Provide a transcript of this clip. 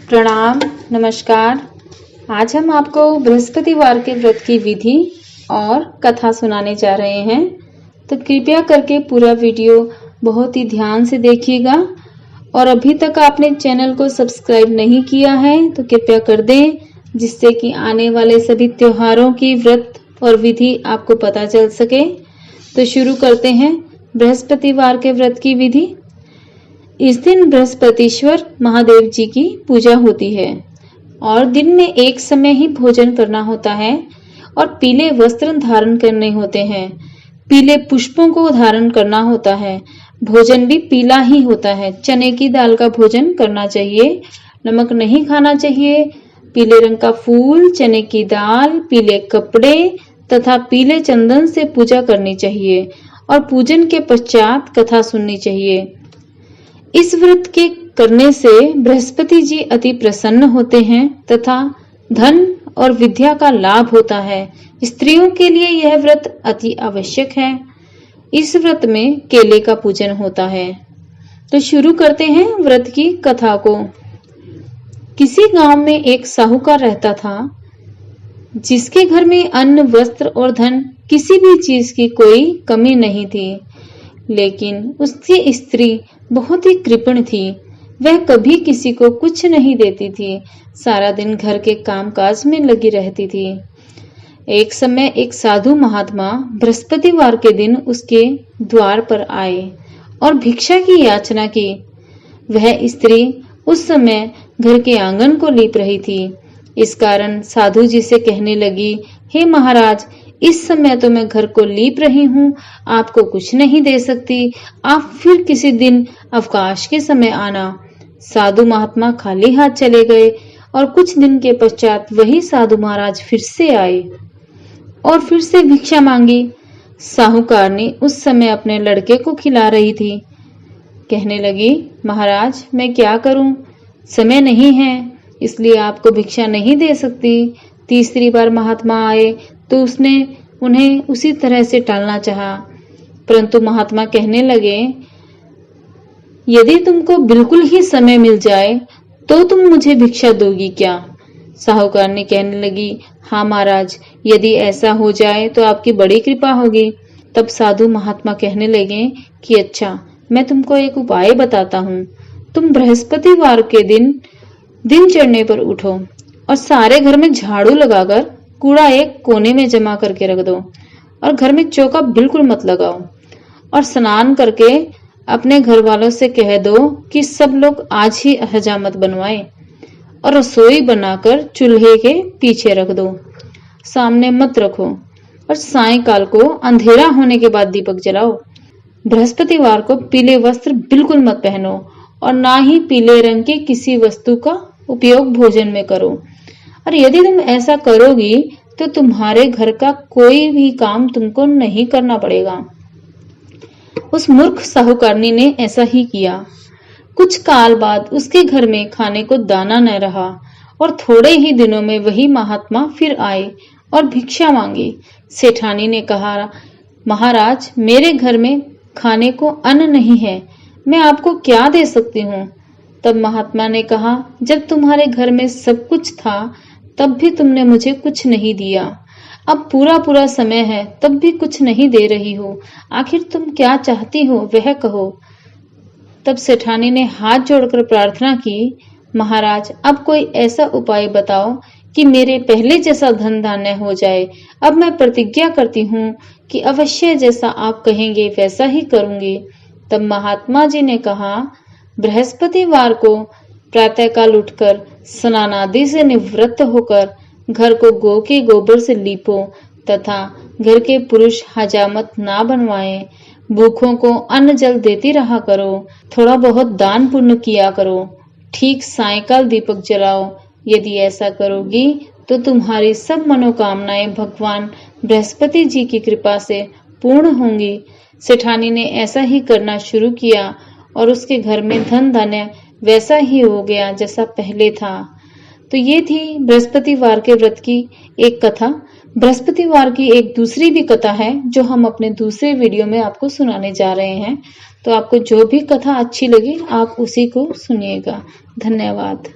प्रणाम, नमस्कार। आज हम आपको बृहस्पतिवार के व्रत की विधि और कथा सुनाने जा रहे हैं, तो कृपया करके पूरा वीडियो बहुत ही ध्यान से देखिएगा। और अभी तक आपने चैनल को सब्सक्राइब नहीं किया है तो कृपया कर दें, जिससे कि आने वाले सभी त्योहारों की व्रत और विधि आपको पता चल सके। तो शुरू करते हैं बृहस्पतिवार के व्रत की विधि। इस दिन बृहस्पतिश्वर महादेव जी की पूजा होती है और दिन में एक समय ही भोजन करना होता है और पीले वस्त्र धारण करने होते हैं। पीले पुष्पों को धारण करना होता है। भोजन भी पीला ही होता है। चने की दाल का भोजन करना चाहिए, नमक नहीं खाना चाहिए। पीले रंग का फूल, चने की दाल, पीले कपड़े तथा पीले चंदन से पूजा करनी चाहिए और पूजन के पश्चात कथा सुननी चाहिए। इस व्रत के करने से बृहस्पति जी अति प्रसन्न होते हैं तथा धन और विद्या का लाभ होता है। स्त्रियों के लिए यह व्रत अति आवश्यक है। इस व्रत में केले का पूजन होता है। तो शुरू करते हैं व्रत की कथा को। किसी गांव में एक साहूकार रहता था, जिसके घर में अन्न, वस्त्र और धन किसी भी चीज की कोई कमी नहीं थी। लेकिन उसकी स्त्री बहुत ही कृपण थी। वह कभी किसी को कुछ नहीं देती थी। सारा दिन घर के कामकाज में लगी रहती थी। एक समय एक साधु महात्मा बृहस्पतिवार के दिन उसके द्वार पर आए और भिक्षा की याचना की। वह स्त्री उस समय घर के आंगन को लीप रही थी। इस कारण साधु जी से कहने लगी, हे महाराज, इस समय तो मैं घर को लीप रही हूँ, आपको कुछ नहीं दे सकती। आप फिर किसी दिन अवकाश के समय आना। साधु महात्मा खाली हाथ चले गए और कुछ दिन के पश्चात वही साधु महाराज फिर से आए और फिर से भिक्षा मांगी। साहूकारनी उस समय अपने लड़के को खिला रही थी। कहने लगी, महाराज, मैं क्या करूं, समय नहीं है, इसलिए आपको भिक्षा नहीं दे सकती। तीसरी बार महात्मा आए तो उसने उन्हें उसी तरह से टालना चाहा, परंतु महात्मा कहने लगे, यदि तुमको बिल्कुल ही समय मिल जाए तो तुम मुझे भिक्षा दोगी क्या? साहूकारनी कहने लगी, हाँ महाराज, यदि ऐसा हो जाए तो आपकी बड़ी कृपा होगी। तब साधु महात्मा कहने लगे कि अच्छा, मैं तुमको एक उपाय बताता हूँ। तुम बृहस्पतिवार के दिन चढ़ने पर उठो और सारे घर में झाड़ू लगाकर कूड़ा एक कोने में जमा करके रख दो और घर में चौका बिल्कुल मत लगाओ। और स्नान करके अपने घर वालों से कह दो कि सब लोग आज ही हजामत बनवाएं और रसोई बनाकर चूल्हे के पीछे रख दो, सामने मत रखो। और सायंकाल को अंधेरा होने के बाद दीपक जलाओ। बृहस्पतिवार को पीले वस्त्र बिल्कुल मत पहनो और ना ही पीले रंग की किसी वस्तु का उपयोग भोजन में करो। और यदि तुम ऐसा करोगी तो तुम्हारे घर का कोई भी काम तुमको नहीं करना पड़ेगा। उस मूर्ख साहूकारनी ने ऐसा ही किया। कुछ काल बाद उसके घर में खाने को दाना न रहा और थोड़े ही दिनों में वही महात्मा फिर आए और भिक्षा मांगी। सेठानी ने कहा, महाराज, मेरे घर में खाने को अन्न नहीं है, मैं आपको क्या दे सकती हूँ? तब महात्मा ने कहा, जब तुम्हारे घर में सब कुछ था तब भी तुमने मुझे कुछ नहीं दिया। अब पूरा समय है तब भी कुछ नहीं दे रही हो। आखिर तुम क्या चाहती हो वह कहो। तब सेठानी ने हाथ जोड़कर प्रार्थना की, महाराज, अब कोई ऐसा उपाय बताओ कि मेरे पहले जैसा धन धान्य हो जाए। अब मैं प्रतिज्ञा करती हूँ कि अवश्य जैसा आप कहेंगे वैसा ही करूंगी। तब महात्मा जी ने कहा, बृहस्पतिवार को प्रातःकाल उठकर स्नानादि से निवृत्त होकर घर को गौ के गोबर से लीपो तथा घर के पुरुष हजामत ना बनवाएं। भूखों को अन्न जल देती रहा करो। थोड़ा बहुत दान पुण्य किया करो। ठीक सायंकाल दीपक जलाओ। यदि ऐसा करोगी तो तुम्हारी सब मनोकामनाएं भगवान बृहस्पति जी की कृपा से पूर्ण होंगी। सेठानी ने ऐसा ही करना शुरू किया और उसके घर में धन धान्य वैसा ही हो गया जैसा पहले था। तो ये थी बृहस्पतिवार के व्रत की एक कथा। बृहस्पतिवार की एक दूसरी भी कथा है जो हम अपने दूसरे वीडियो में आपको सुनाने जा रहे हैं। तो आपको जो भी कथा अच्छी लगी आप उसी को सुनिएगा। धन्यवाद।